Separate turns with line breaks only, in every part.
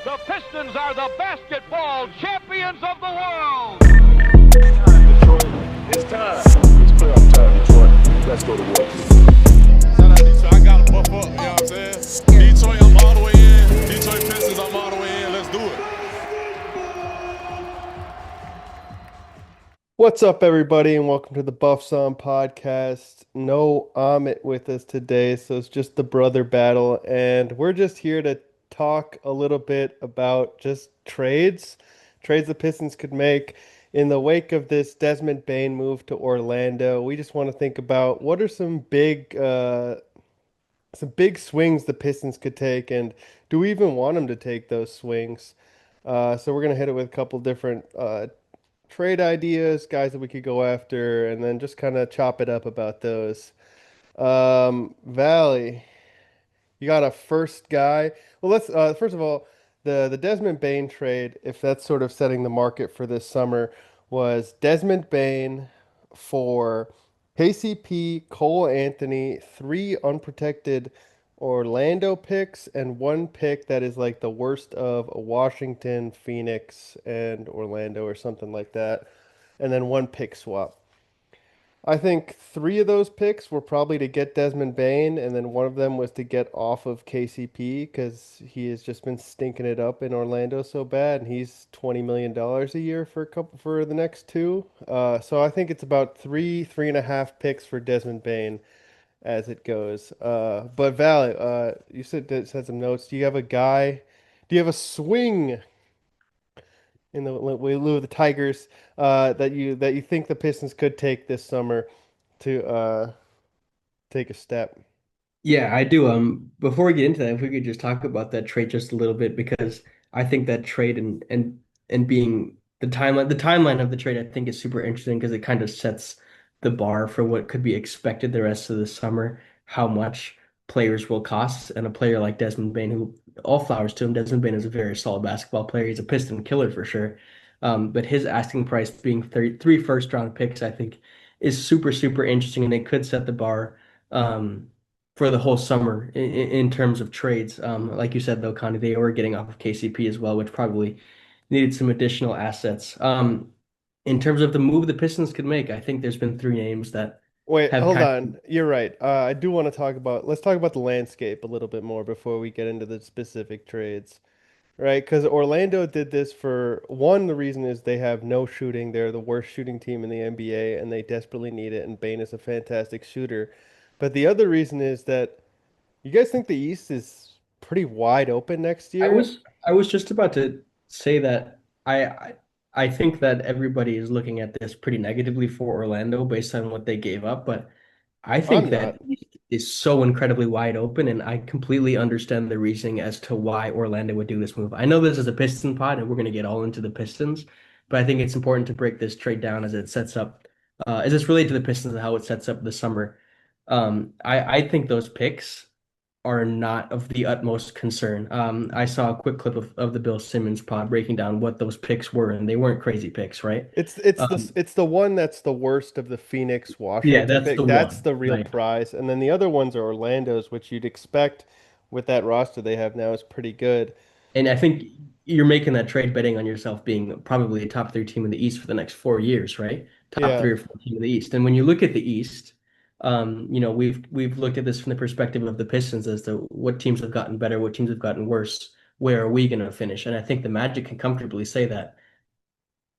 The Pistons are the basketball champions of the world.
Detroit, it's time. It's playoff time, Detroit. Let's go to work.
Shout out Detroit. I got to buff up, you know what I'm saying? Detroit, I'm all the way in. Detroit Pistons, I'm all the way in. Let's do it.
What's up, everybody, and welcome to the Buffs On podcast. No Amit with us today, so it's just the brother battle, and we're just here to talk a little bit about just trades the Pistons could make in the wake of this Desmond Bane move to Orlando. We just want to think about what are some big swings the Pistons could take, and do we even want them to take those swings? So we're gonna hit it with a couple different trade ideas, guys that we could go after, and then just kind of chop it up about those. Valley, you got a first guy. Well, let's first of all, the Desmond Bane trade, if that's sort of setting the market for this summer, was Desmond Bane for KCP, Cole Anthony, three unprotected Orlando picks, and one pick that is like the worst of Washington, Phoenix, and Orlando or something like that, and then one pick swap. I think three of those picks were probably to get Desmond Bane, and then one of them was to get off of KCP because he has just been stinking it up in Orlando so bad, and he's $20 million a year for a couple for the next two. So I think it's about three and a half picks for Desmond Bane as it goes. But Val, you said some notes. Do you have a guy? Do you have a swing in the lieu of the Tigers that you think the Pistons could take this summer to take a step?
Yeah, I do. Before we get into that, if we could just talk about that trade just a little bit, because I think that trade and being the timeline of the trade, I think is super interesting because it kind of sets the bar for what could be expected the rest of the summer, how much players will cost, and a player like Desmond Bane, who all flowers to him, Desmond Bane is a very solid basketball player. He's a Piston killer for sure. But his asking price being three first round picks, I think, is super, super interesting, and it could set the bar. For the whole summer in terms of trades. Like you said, though, Connie, they were getting off of KCP as well, which probably needed some additional assets. In terms of the move the Pistons could make, I think there's been three names that
Wait,
have
hold
kind
on. You're right. I do want to let's talk about the landscape a little bit more before we get into the specific trades. Right, because Orlando did this for one, the reason is they have no shooting. They're the worst shooting team in the NBA and they desperately need it, and Bane is a fantastic shooter. But the other reason is that you guys think the East is pretty wide open next
I
year?
was I was just about to say that I think that everybody is looking at this pretty negatively for Orlando based on what they gave up, but I
I'm
think that
not.
is so incredibly wide open, and I completely understand the reasoning as to why Orlando would do this move. I know this is a Piston pod, and we're going to get all into the Pistons, but I think it's important to break this trade down as it sets up, as it's related to the Pistons and how it sets up the summer. I think those picks are not of the utmost concern. I saw a quick clip of the Bill Simmons pod breaking down what those picks were, and they weren't crazy picks, right? Um,
It's the one that's the worst of the Phoenix
yeah,
Washington
that's the
pick. That's
one,
the real
right?
prize. And then the other ones are Orlando's, which you'd expect with that roster they have now is pretty good.
And I think you're making that trade betting on yourself being probably a top three team in the East for the next 4 years, right? Top
Yeah.
three or four team in the East. And when you look at the East, we've looked at this from the perspective of the Pistons as to what teams have gotten better, what teams have gotten worse, where are we going to finish? And I think the Magic can comfortably say that.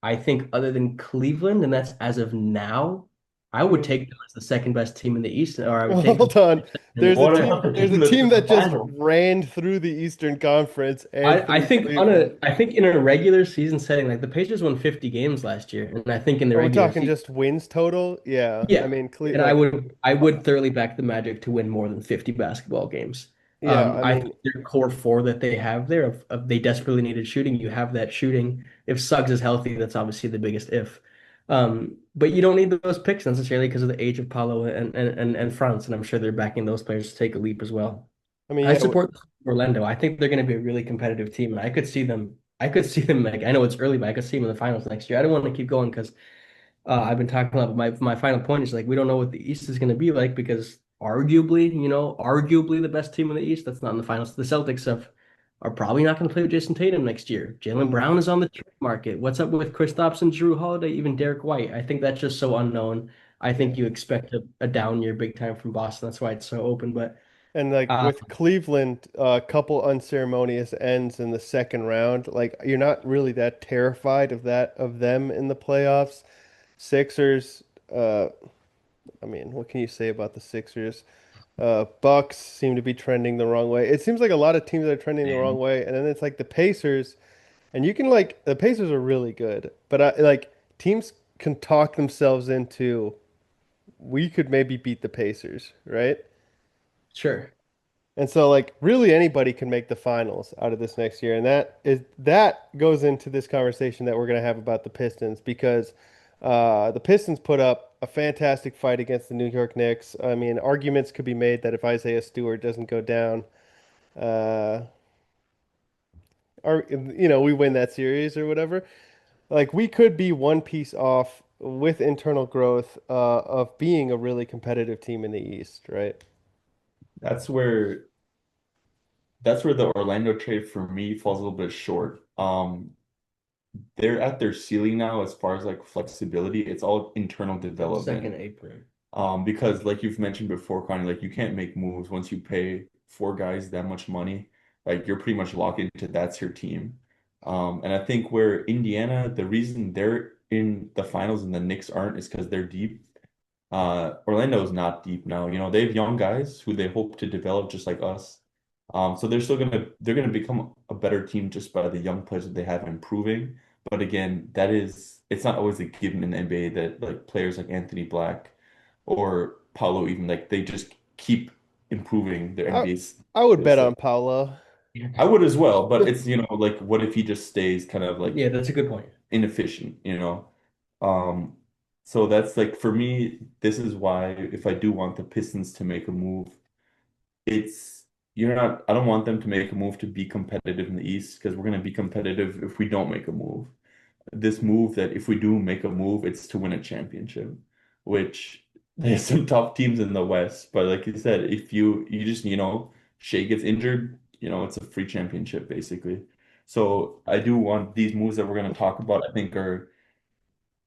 I think other than Cleveland, and that's as of now, I would
Mm.
take them as the second best team in the East, or I would take them
Hold on.
in the
There's a
East.
What
team
about the
there's a
team that's
team
in the
that just
final?
ran through the Eastern Conference and
I
through
think
Cleveland.
I think in a regular season setting, like the Pacers won 50 games last year, and I think in the
Are we
regular
talking
season,
just wins total? Yeah. I
yeah,
mean,
and I would thoroughly back the Magic to win more than 50 basketball games.
yeah, I
I
mean,
think their core four that they have there, of they desperately needed shooting. You have that shooting. If Suggs is healthy, that's obviously the biggest if. But you don't need those picks necessarily because of the age of Paulo and Franz, and I'm sure they're backing those players to take a leap as well.
I mean,
I
yeah,
support Orlando. I think they're going to be a really competitive team, and I could see them. I could see them like I know it's early, but I could see them in the finals next year. I don't want to keep going because I've been talking about my final point is like we don't know what the East is going to be like because arguably the best team in the East that's not in the finals. The Celtics have are probably not going to play with Jason Tatum next year. Jalen
And
Brown is on the trade market. What's up with Kristaps and Drew Holiday, even Derek White? I think that's just so unknown. I
yeah.
think you expect a down year big time from Boston. That's why it's so open. But
And like
uh,
with Cleveland, a couple unceremonious ends in the second round, like you're not really that terrified of them in the playoffs. Sixers, uh, I mean, what can you say about the Sixers? Bucks seem to be trending the wrong way. It seems like a lot of teams are trending the wrong way, and then it's like the Pacers, and you can like the Pacers are really good, but like teams can talk themselves into we could maybe beat the Pacers, right?
sure,
And so like really anybody can make the finals out of this next year. And that goes into this conversation that we're going to have about the Pistons because the Pistons put up a fantastic fight against the New York Knicks. I mean, arguments could be made that if Isaiah Stewart doesn't go down, uh, or we win that series or whatever. Like we could be one piece off with internal growth of being a really competitive team in the East, right?
That's where that's where the Orlando trade for me falls a little bit short. They're at their ceiling now as far as like flexibility. It's all internal
second
development.
apron.
Because like you've mentioned before, Connie, like you can't make moves once you pay four guys that much money. Like you're pretty much locked into that's your team. And I think where Indiana, the reason they're in the finals and the Knicks aren't is because they're deep. Orlando is not deep now. You know, they have young guys who they hope to develop just like us. So they're gonna become a better team just by the young players that they have improving. But again, it's not always a given in the NBA that like players like Anthony Black or Paulo even like they just keep improving their
I
NBA
I would
skill
bet
set.
on Paolo.
I would as well, but it's like what if he just stays kind of like
Yeah, that's a good point.
inefficient? Um, so that's like for me, this is why if I do want the Pistons to make a move, it's you're not I don't want them to make a move to be competitive in the East because we're gonna be competitive if we don't make a move. This move that if we do make a move, it's to win a championship, which there's some tough teams in the West, but like you said, if you just Shea gets injured, it's a free championship basically. So I do want these moves that we're going to talk about, I think are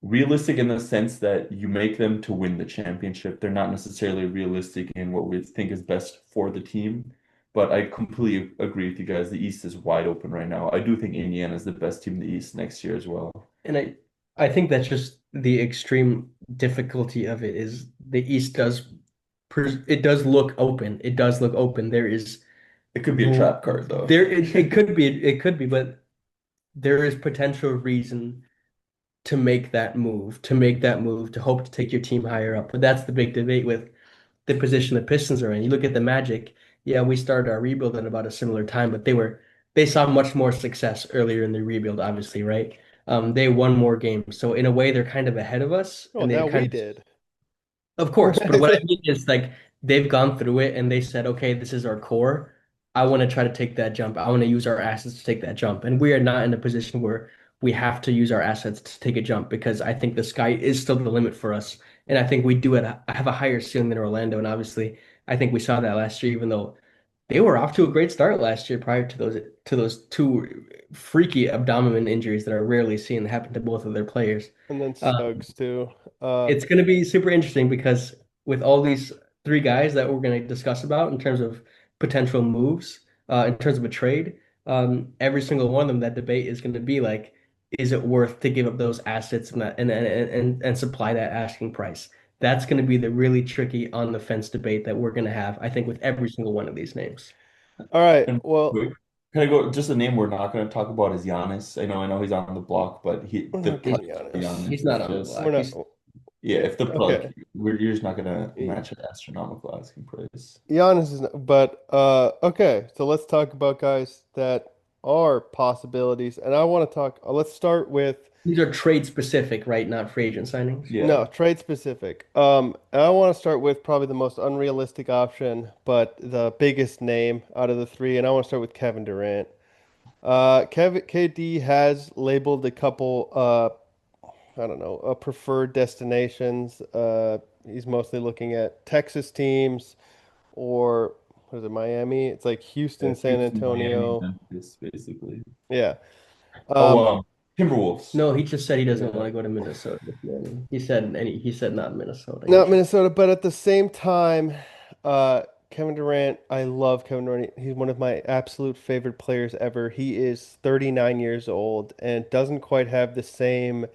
realistic in the sense that you make them to win the championship. They're not necessarily realistic in what we think is best for the team. But I completely agree with you guys. The East is wide open right now. I do think Indiana is the best team in the East next year as well.
And I think that's just the extreme difficulty of it is the East it does look open. It does look open. There is
It could be a trap card though.
it could be, but there is potential reason to make that move, to hope to take your team higher up. But that's the big debate with the position the Pistons are in. You look at the Magic, yeah, we started our rebuild at about a similar time, but they saw much more success earlier in the rebuild, obviously, right? They won more games. So in a way, they're kind of ahead of us,
Oh,
and they're
now
kind
we
of
did.
of course, but what I mean is like they've gone through it and they said, okay, this is our core. I want to try to take that jump. I want to use our assets to take that jump. And we are not in a position where we have to use our assets to take a jump because I think the sky is still the limit for us. And I think we do have a higher ceiling than Orlando. And obviously, I think we saw that last year, even though they were off to a great start last year prior to those two freaky abdomen injuries that are rarely seen that happened to both of their players.
And then
Uh,
Suggs too. Uh,
it's going to be super interesting because with all these three guys that we're going to discuss about in terms of potential moves, in terms of a trade, every single one of them, that debate is going to be like, is it worth to give up those assets and supply that asking price? That's going to be the really tricky on the fence debate that we're going to have, I think, with every single one of these names.
all right.
And
Well,
can I go just a name we're not going to talk about is Giannis. I know he's on the block, but
we're
the
not getting
price for
Giannis.
He's
Giannis
not
is
on the
We're
block.
just
not.
yeah, if the
Okay.
like you're just not going to match an astronomical asking price.
Giannis is not, but okay. So let's talk about guys that are possibilities, and I want to talk. Let's start with
These are trade specific, right? Not free agent signings.
Yeah.
no trade specific. And I want to start with probably the most unrealistic option, but the biggest name out of the three, and I want to start with Kevin Durant. Kevin KD has labeled a couple I don't know, preferred destinations. He's mostly looking at Texas teams or what is it, Miami? It's like
Yeah,
Houston, San
Houston, Miami,
Antonio.
Memphis, basically.
Yeah.
Oh,
Um,
Timberwolves.
No, he just said he doesn't
Yeah.
want to go to Minnesota this morning. He said not Minnesota. He
Not
just
Minnesota, but at the same time, Kevin Durant, I love Kevin Durant. He's one of my absolute favorite players ever. He is 39 years old and doesn't quite have the same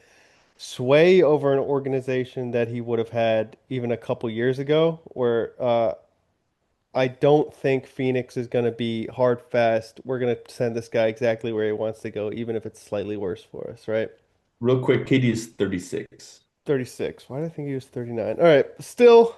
sway over an organization that he would have had even a couple years ago, where I don't think Phoenix is going to be hard fast. We're going to send this guy exactly where he wants to go, even if it's slightly worse for us, right?
Real quick, KD is 36.
36. Why did I think he was 39? All right, still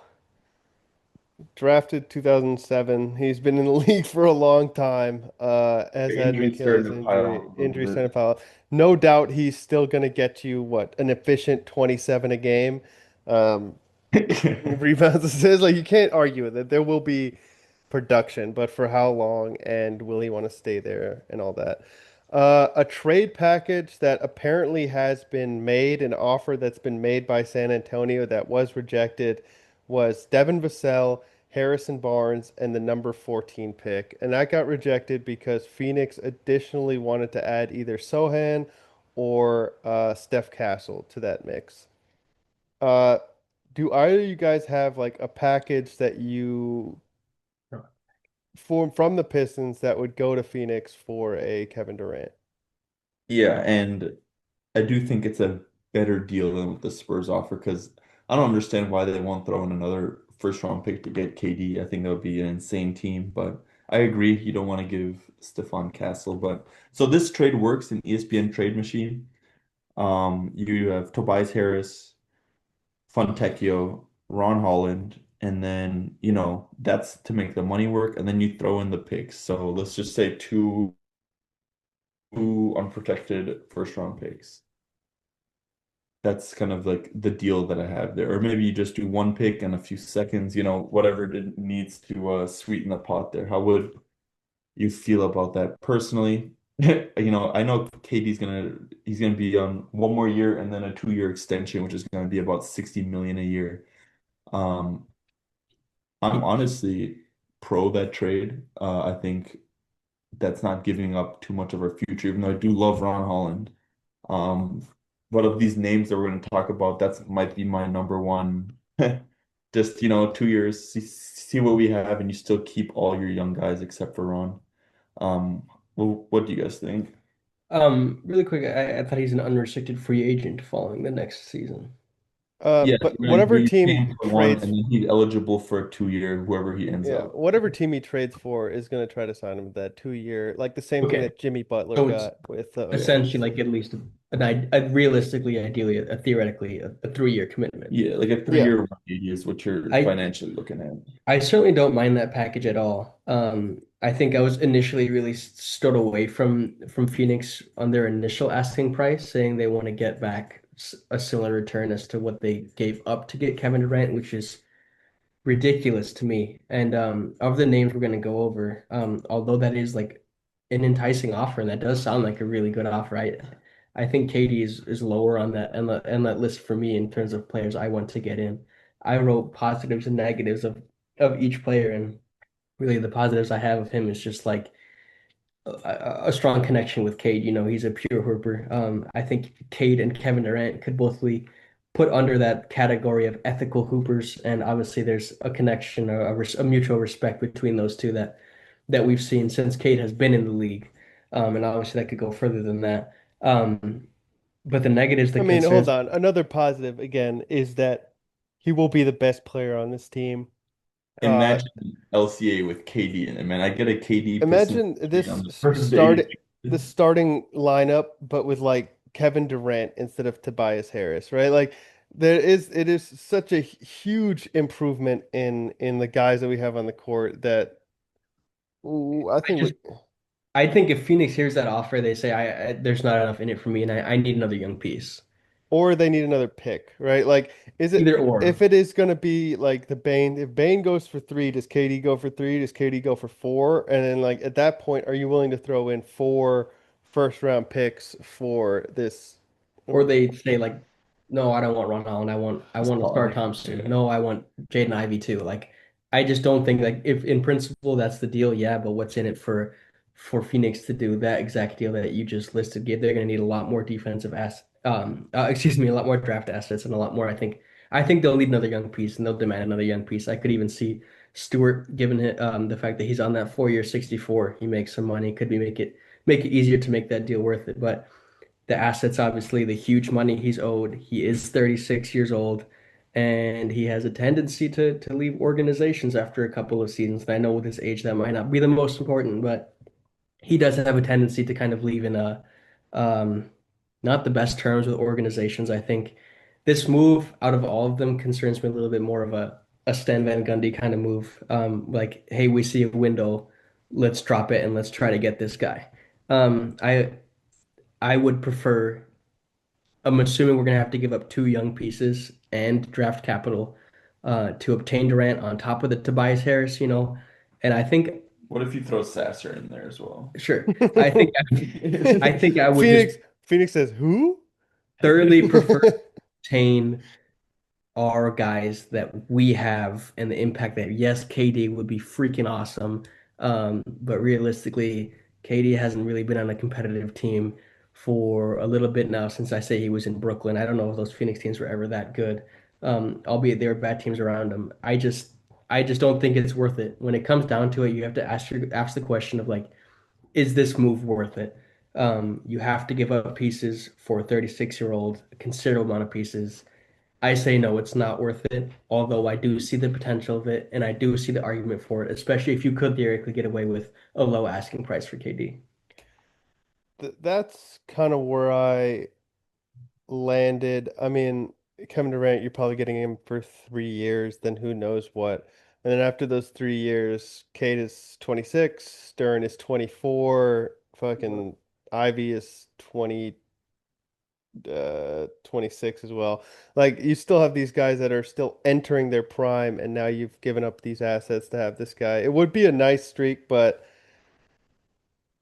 drafted 2007. He's been in the league for a long time. Has
The
had an
injuries starting
Achilles
to pile
injury,
up a
injury
little
center foul. No doubt he's still going to get you what an efficient 27 a game. Um,
bit.
rebounds, assists. Like you can't argue with it. There will be production, but for how long and will he want to stay there and all that? A trade package that apparently has been made, an offer that's been made by San Antonio that was rejected, was Devin Vassell, Harrison Barnes, and the number 14 pick. And that got rejected because Phoenix additionally wanted to add either Sohan or Steph Castle to that mix. Uh, do either of you guys have like a package that you from the Pistons that would go to Phoenix for a Kevin Durant?
Yeah, and I do think it's a better deal than what the Spurs offer because I don't understand why they won't throw in another first round pick to get KD. I think that would be an insane team, but I agree you don't want to give Stephon Castle. But so this trade works in ESPN Trade Machine. You have Tobias Harris, Fontecchio, Ron Holland, and then that's to make the money work, and then you throw in the picks. So let's just say two unprotected first round picks. That's kind of like the deal that I have there. Or maybe you just do one pick and a few seconds, whatever it needs to sweeten the pot there. How would you feel about that personally? I know KD's he's gonna be on one more year and then a 2-year extension, which is gonna be about 60 million a year. Um, I'm honestly pro that trade. I think that's not giving up too much of our future, even though I do love Ron Holland. Um, but of these names that we're going to talk about, that might be my number one. Just, 2 years, see what we have, and you still keep all your young guys except for Ron. Well, what do you guys think?
really quick, I thought he's an unrestricted free agent following the next season.
Yeah,
But whatever
we pay
team
him for one,
trades,
and then he's eligible for a 2-year, whoever he ends
yeah,
up.
whatever team he trades for is going to try to sign him that 2 year, like the same thing
Okay,
that Jimmy Butler
so it's
got with
essentially
OKC.
like at least a realistically, ideally, theoretically, a 3-year commitment.
Yeah, like a
Yeah,
3-year 180 is what you're
I
financially looking at.
I certainly don't mind that package at all. I think I was initially really stood away from Phoenix on their initial asking price, saying they want to get back a similar return as to what they gave up to get Kevin Durant, which is ridiculous to me. And of the names we're going to go over, although that is like an enticing offer, and that does sound like a really good offer, I think Katie is lower on that list for me in terms of players I want to get in. I wrote positives and negatives of each player, and really the positives I have of him is just like a strong connection with Cade. He's a pure hooper. I think Cade and Kevin Durant could both be put under that category of ethical hoopers, and obviously there's a connection, a mutual respect between those two that we've seen since Cade has been in the league, and obviously that could go further than that. But the negatives, the
I mean, hold
concerns,
on. Another positive again is that he will be the best player on this team. Uh,
Imagine LCA with KD in it, man. I get a KD Pistons
Imagine
trade
this
on the first day.
the starting lineup, but with like Kevin Durant instead of Tobias Harris, right? Like it is such a huge improvement in the guys that we have on the court that ooh, I
I
think
just I think if Phoenix hears that offer, they say there's not enough in it for me, and I need another young piece.
or they need another pick, right? Like, is it
Either or.
if it is going to be like the Bane, if Bane goes for three, does KD go for three? Does KD go for four? And then, like, at that point, are you willing to throw in four first round picks for this?
Or they say like, no, I don't want Ron Holland. I want to start Thompson. No, I want Jaden Ivey too. Like I just don't think like if in principle that's the deal, yeah, but what's in it for Phoenix to do that exact deal that you just listed? They're going to need a lot more defensive ass excuse me, a lot more draft assets and a lot more. I think they'll need another young piece and they'll demand another young piece. I could even see Stewart, given it, the fact that he's on that 4 year 64, he makes some money, could be make it easier to make that deal worth it. But the assets, obviously, the huge money he's owed. He is 36 years old, and he has a tendency to leave organizations after a couple of seasons. And I know with his age, that might not be the most important, but he does have a tendency to kind of leave in a um, not the best terms with organizations. I think this move, out of all of them, concerns me a little bit more of a Stan Van Gundy kind of move. Like, hey, we see a window, let's drop it and let's try to get this guy. I would prefer. I'm assuming we're going to have to give up two young pieces and draft capital to obtain Durant on top of the Tobias Harris, And I think,
What if you throw Sasser in there as well?
sure, I think I think I would just
Phoenix Phoenix says who?
thoroughly prefer to obtain are guys that we have and the impact that, yes, KD would be freaking awesome. But realistically, KD hasn't really been on a competitive team for a little bit now since I say he was in Brooklyn. I don't know if those Phoenix teams were ever that good. Albeit there were bad teams around him. I just don't think it's worth it. When it comes down to it, you have to ask the question of like, is this move worth it? You have to give up pieces for a 36-year-old, a considerable amount of pieces. I say no, it's not worth it. Although I do see the potential of it, and I do see the argument for it, especially if you could theoretically get away with a low asking price for KD.
That's kind of where I landed. I mean, Kevin Durant, you're probably getting him for 3 years, then who knows what. And then after those 3 years, Kate is 26, Stern is 24, fucking Ivy is 26 as well. Like you still have these guys that are still entering their prime, and now you've given up these assets to have this guy. It would be a nice streak, but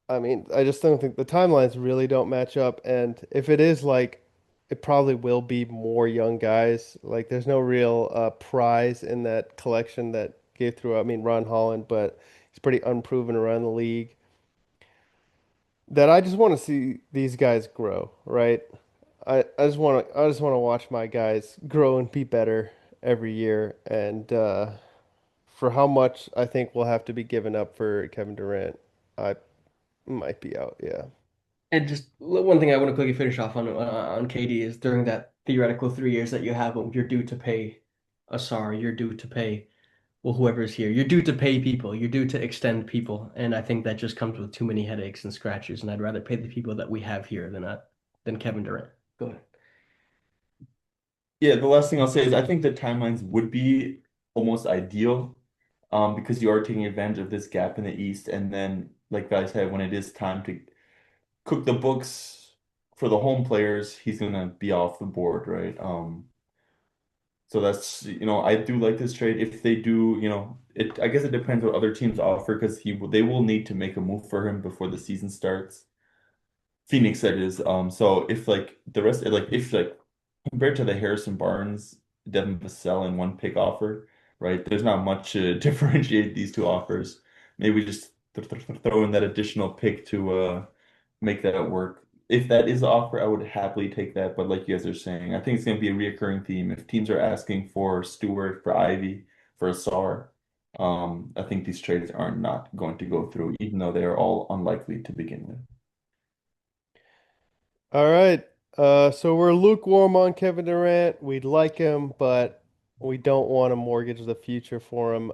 I mean, I just don't think the timelines really don't match up. And if it is like, it probably will be more young guys. Like, there's no real prize in that collection that gave through. I mean, Ron Holland, but he's pretty unproven around the league. That I just want to see these guys grow, right? I just want to watch my guys grow and be better every year. And for how much I think will have to be given up for Kevin Durant, I might be out. Yeah.
And just one thing I want to quickly finish off on KD is during that theoretical 3 years that you have him, you're due to pay Asar, you're due to pay whoever's here, you're due to pay people, you're due to extend people, and I think that just comes with too many headaches and scratches, and I'd rather pay the people that we have here than Kevin Durant. Go ahead.
Yeah, the last thing I'll say is I think the timelines would be almost ideal, because you are taking advantage of this gap in the East, and then, like guys said, when it is time to cook the books for the home players, he's gonna be off the board, right? So that's, I do like this trade. If they do, I guess it depends what other teams offer because they will need to make a move for him before the season starts. Phoenix, that is. So if like the rest, like if like compared to the Harrison Barnes, Devin Vassell, and one pick offer, right? There's not much to differentiate these two offers. Maybe just throw in that additional pick to make that work. If that is the offer, I would happily take that. But like you guys are saying, I think it's going to be a reoccurring theme. If teams are asking for Stewart, for Ivy, for Asar, I think these trades are not going to go through, even though they are all unlikely to begin with.
All right. So we're lukewarm on Kevin Durant. We'd like him, but we don't want to mortgage the future for him.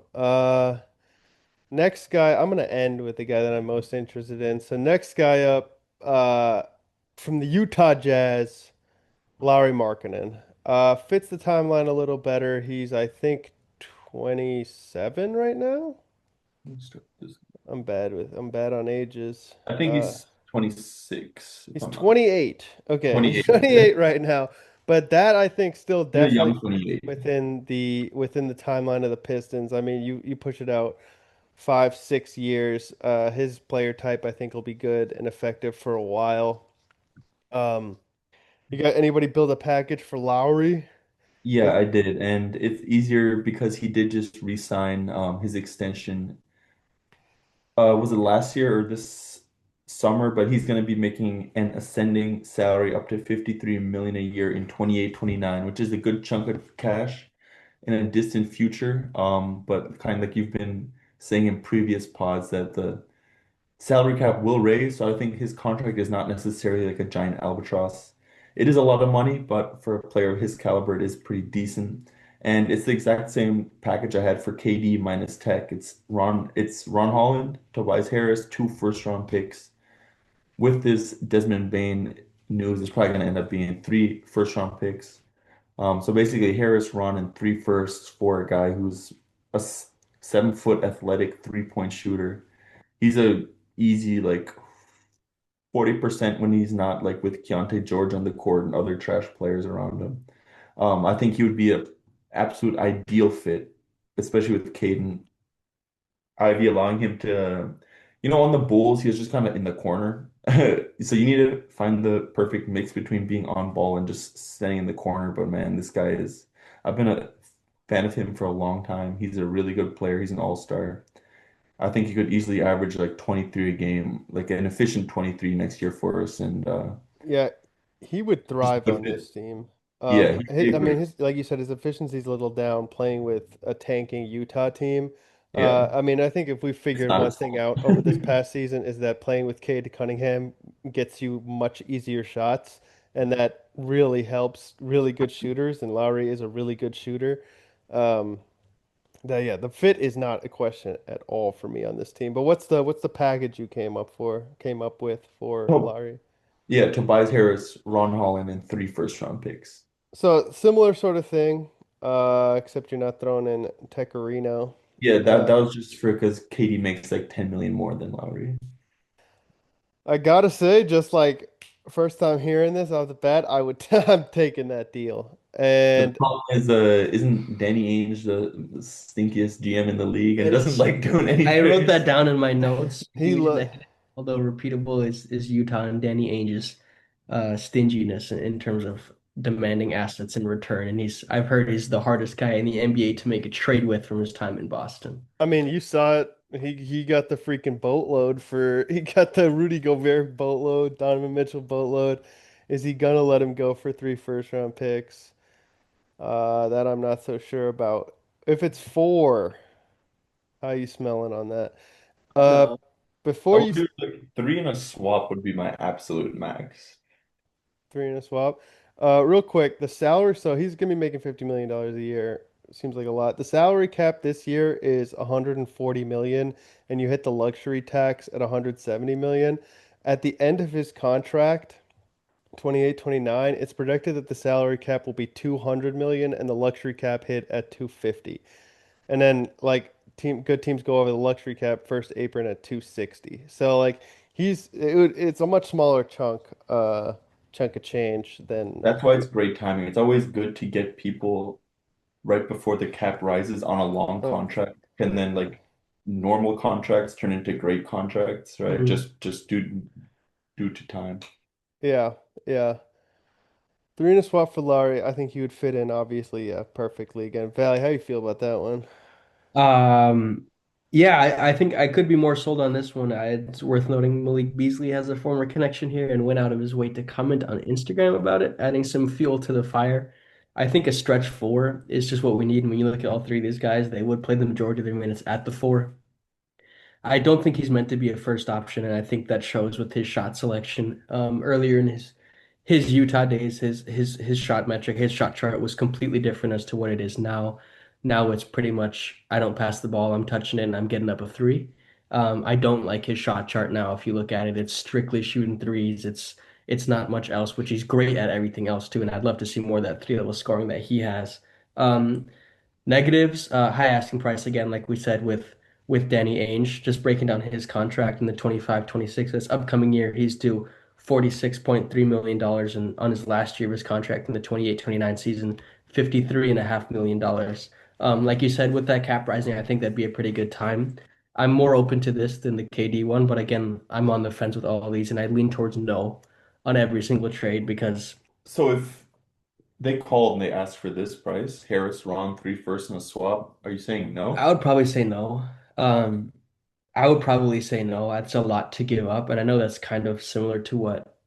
Next guy, I'm gonna end with the guy that I'm most interested in. So next guy up, from the Utah Jazz, Lauri Markkanen. Fits the timeline a little better. He's, I think, 27 right now. I'm bad on ages.
I think he's 26, if
He's
I'm not
28. Okay, he's
28.
28 right now. But that I think still
He's a
definitely
young 28.
within the timeline of the Pistons. I mean, you push it out 5, 6 years. His player type I think will be good and effective for a while. Um, you got anybody build a package for Lowry?
Yeah, I did, and it's easier because he did just re-sign his extension. Was it last year or this summer? But he's going to be making an ascending salary up to 53 million a year in 28, 29, which is a good chunk of cash in a distant future. But kind of like you've been saying in previous pods that the salary cap will raise, so I think his contract is not necessarily like a giant albatross. It is a lot of money, but for a player of his caliber, it is pretty decent. And it's the exact same package I had for KD minus Tech. It's Ron Holland, Tobias Harris, two first round picks. With this Desmond Bain news, it's probably going to end up being three first round picks. So basically Harris, Ron, and three firsts for a guy who's a 7 foot athletic 3-point shooter. He's a easy like 40% when he's not like with Keontae George on the court and other trash players around him. I think he would be a absolute ideal fit, especially with Caden Ivy allowing him to, on the Bulls, he was just kind of in the corner. So you need to find the perfect mix between being on ball and just staying in the corner. But man, I've been a fan of him for a long time. He's a really good player. He's an all-star. I think he could easily average like 23 a game, like an efficient 23 next year for us, and
Yeah, he would
just a
thrive
good
on
fit.
this team.
Yeah, he'd be
I
a
mean,
great.
his like you said, his efficiency's a little down playing with a tanking Utah team.
Yeah,
I mean, I think if we
it's
figured
not
one
his
thing
fault.
out over this past season is that playing with Cade Cunningham gets you much easier shots, and that really helps really good shooters. And Lowry is a really good shooter. Um, yeah, the fit is not a question at all for me on this team. But what's the package you came up with for
Oh,
Lowry?
yeah, Tobias Harris, Ron Holland, and three first round picks.
So similar sort of thing, except you're not throwing in Tecorino.
Yeah, that
Uh,
was just for because Katie makes like 10 million more than Lowry.
I gotta say, just like first time hearing this off the bat, I'm taking that deal.
The
And
problem is, isn't Danny Ainge the stinkiest GM in the league and doesn't
It's
like doing
I wrote
anything?
that down in my notes.
he
Huge
lo
that although repeatable is Utah and Danny Ainge's stinginess in terms of demanding assets in return. And I've heard he's the hardest guy in the NBA to make a trade with from his time in Boston.
I mean, you saw it. He got the freaking boatload for he got the Rudy Gobert boatload, Donovan Mitchell boatload. Is he gonna let him go for three first round picks? That I'm not so sure about. If it's four, how you smelling on that? Uh,
No.
I
before
would
you
do like three in a swap would be my absolute max.
three in a swap, real quick, the salary. So he's gonna be making $50 million a year. Seems like a lot. The salary cap this year is 140 million, and you hit the luxury tax at 170 million. At the end of his contract, 28, 29, it's projected that the salary cap will be 200 million and the luxury cap hit at 250. And then like good teams go over the luxury cap first apron at 260. So like it's a much smaller chunk of change than
That's why it's great timing. It's always good to get people right before the cap rises on a long
uh,
contract, and then like normal contracts turn into great contracts, right?
Mhm.
Just due to time.
yeah, yeah. Three in a swap for Laurie. I think he would fit in obviously, yeah, perfectly again. Valley, how you feel about that one?
Um, yeah, I think I could be more sold on this one. It's worth noting Malik Beasley has a former connection here and went out of his way to comment on Instagram about it, adding some fuel to the fire. I think a stretch four is just what we need. And when you look at all three of these guys, they would play the majority of their minutes at the four. I don't think he's meant to be a first option, and I think that shows with his shot selection. Earlier in his Utah days, his shot metric, his shot chart was completely different as to what it is now. Now it's pretty much I don't pass the ball, I'm touching it, and I'm getting up a three. I don't like his shot chart now. If you look at it, it's strictly shooting threes. It's not much else, which he's great at everything else too. And I'd love to see more of that three level scoring that he has. Negatives, high asking price again, like we said with Danny Ainge, just breaking down his contract in the 25-26 this upcoming year, he's due $46.3 million and on his last year of his contract in the 28-29 season, $53.5 million. Like you said, with that cap rising, I think that'd be a pretty good time. I'm more open to this than the KD one, but again, I'm on the fence with all these, and I lean towards no on every single trade because
So if they called and they asked for this price. Harris, Ron, three firsts and a swap. Are you saying
I
no?
would probably say no. Um, I would probably say no. That's a lot to give up, and I know that's kind of similar to what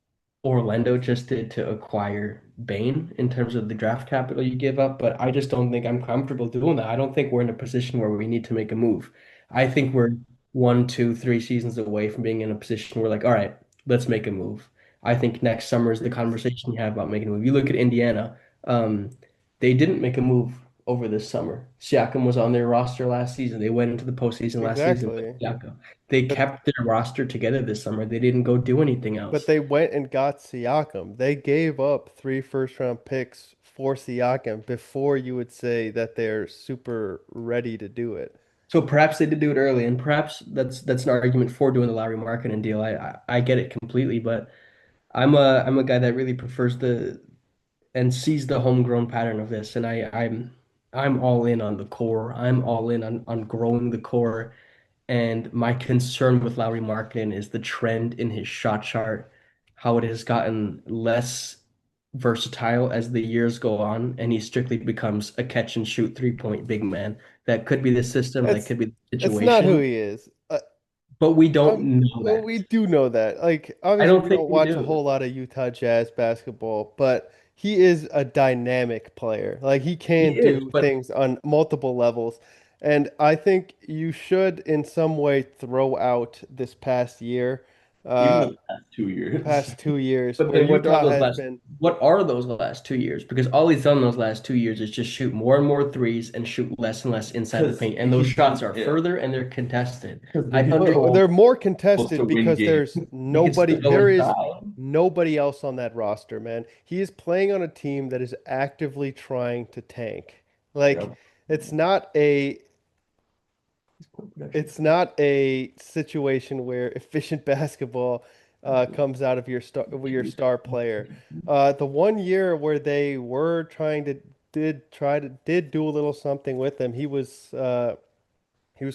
Orlando just did to acquire Bane in terms of the draft capital you give up, but I just don't think I'm comfortable doing that. I don't think we're in a position where we need to make a move. I think we're 1, 2, 3 seasons away from being in a position where like, all right, let's make a move. I think next summer is the conversation you have about making a move. You look at Indiana, um, they didn't make a move over this summer. Siakam was on their roster last season. They went into the postseason last season with
Exactly.
Siakam. They
But
kept their roster together this summer. They didn't go do anything
but
else.
they went and got Siakam. They gave up three first round picks for Siakam before you would say that they're super ready to do it.
So perhaps they did do it early, and perhaps that's an argument for doing the Lowry Markkinen deal. I get it completely, but I'm a guy that really prefers the and sees the homegrown pattern of this, and I'm all in on the core. I'm all in on growing the core. And my concern with Lowry Markkinen is the trend in his shot chart, how it has gotten less versatile as the years go on, and he strictly becomes a catch and shoot 3-point big man. That could be the system, that
That's
could be the
that's not who
situation,
he is.
but we don't know
Well,
that.
we do know that. Like,
I
obviously,
don't
we
think
don't
we
watch a
do.
whole lot of Utah Jazz basketball, but he is a dynamic player. Like, he
He
can
is,
do
but
things on multiple levels. And I think you should, in some way, throw out this past year,
Even
uh,
the past 2 years.
past 2 years,
but
where
then
Utah has been.
what are those last 2 years? Because all he's done those last 2 years is just shoot more and more threes and shoot less and less inside the
Because
paint. And those
he's
shots
been,
are
yeah.
further and they're contested.
Because they've
I
been
Well,
understand
they're
told
more
supposed to
contested
win
because
games.
there's
you could
nobody,
still go
there
and
is
die.
nobody else on that roster, man. He is playing on a team that is actively trying to tank. Like,
Yep.
it's not a it's not a situation where efficient basketball comes out of your star player. The one year where they were trying to did do a little something with him, he was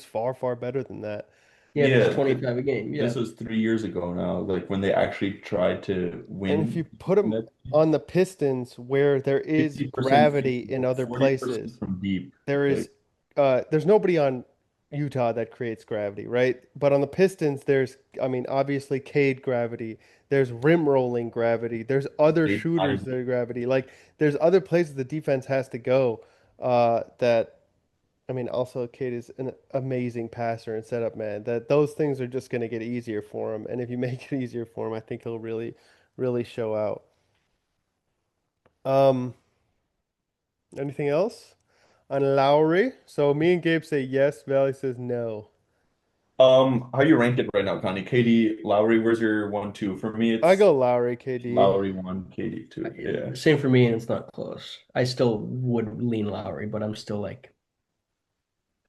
far better than that.
He averaged
Yeah,
25 a game.
this
Yeah.
was 3 years ago now, like when they actually tried to
And if you
win.
put him
That
on the Pistons where there is
50%
gravity
field
in
goal,
other
40%
places,
from deep.
there
Like
is there's nobody on Utah that creates gravity, right? But on the Pistons, I mean, obviously Cade gravity. There's rim rolling gravity. There's other
they
shooters
time.
that are gravity. Like there's other places the defense has to go. That I mean, also Cade is an amazing passer and setup man. That those things are just going to get easier for him. And if you make it easier for him, I think he'll really show out. Um, Anything else on Lowry? So me and Gabe say yes. Valley says no.
How you rank it right now, Connie? KD, Lowry, where's your 1, 2? For me,
I
it's
go Lowry, KD.
Lowry one, KD two. Yeah.
Same for me, and it's not close. I still would lean Lowry, but I'm still like,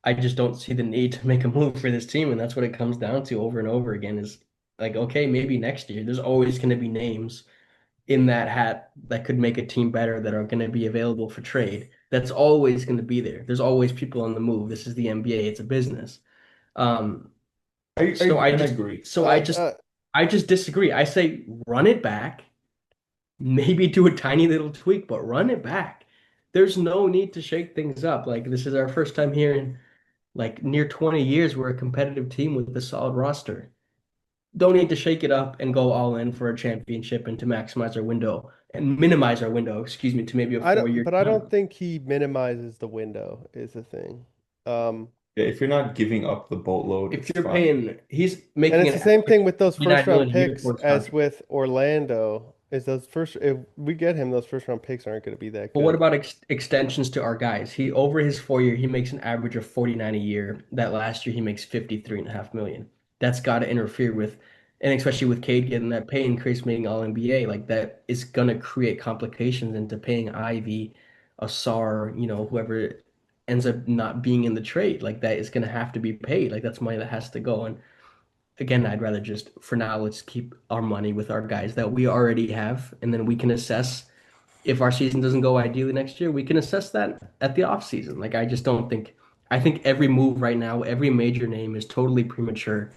I just don't see the need to make a move for this team, and that's what it comes down to over and over again is like, okay, maybe next year. There's always going to be names in that hat that could make a team better that are going to be available for trade. That's always going to be there. There's always people on the move. This is the NBA. It's a business. Um, so I
I
just,
agree.
so I just disagree. I say run it back, maybe do a tiny little tweak, but run it back. There's no need to shake things up. Like this is our first time here in like near 20 years. We're a competitive team with a solid roster. Don't need to shake it up and go all in for a championship and to maximize our window and minimize our window, excuse me, to maybe a
I don't,
4 year
but I don't
run.
think he minimizes the window is the thing. Um,
Yeah, if you're not giving up the boatload,
If
it's
you're
fine.
paying, he's
and
making
it's
an
the same
average
thing with those first
29
round
million a year
picks
for his
as
contract.
with Orlando. Is those first if we get him, those first round picks aren't going to be that
But what
good.
about extensions to our guys? He over his 4 year, he makes an average of 49 a year. That last year he makes 53.5 million. That's got to interfere with, and especially with Cade getting that pay increase, making all NBA, like that is gonna create complications into paying Ivy, Asar, whoever ends up not being in the trade. Like that is gonna have to be paid. Like that's money that has to go. And again, I'd rather just for now, let's keep our money with our guys that we already have, and then we can assess if our season doesn't go ideally next year, we can assess that at the off season. Like I just don't think I think every move right now, every major name is totally premature.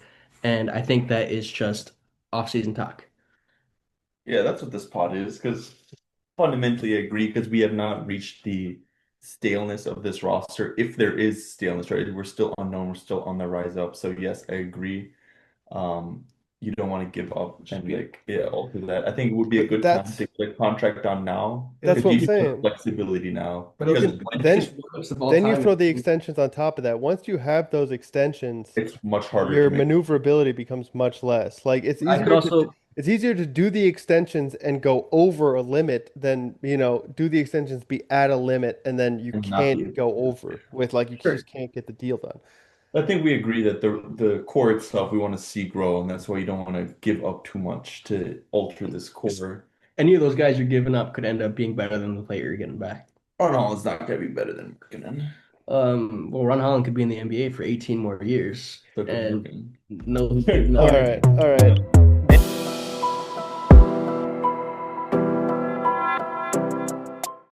And I think that is just off season talk.
Yeah, that's what this pod is. Because fundamentally agree because we have not reached the staleness of this roster. If there is staleness, right? We're still unknown, we're still on the rise up. So yes, I agree. You don't want to give up and like yeah, alter that. I think it would be a
But
good time to
that's
get a contract on now
that's
because
what I'm
you have
saying.
flexibility now.
But
Because
also,
And
the greatest one-ups of all
then you
time.
throw the extensions on top of that. Once you have those extensions,
it's much harder
your
to make.
maneuverability becomes much less. Like
I could also
it's easier to do the extensions and go over a limit than, do the extensions be at a limit and then you
And not
can't
be able
go
to.
over with like you
sure.
just can't get the deal done.
I think we agree that the core itself we want to see grow, and that's why you don't want to give up too much to alter this core.
Any of those guys you're giving up could end up being better than the player you're getting back.
Oh no, it's not gonna be better than Markkinen.
Well, Ron Holland could be in the NBA for 18 more years,
So could
and
Morgan.
no,
All
no.
right. All right.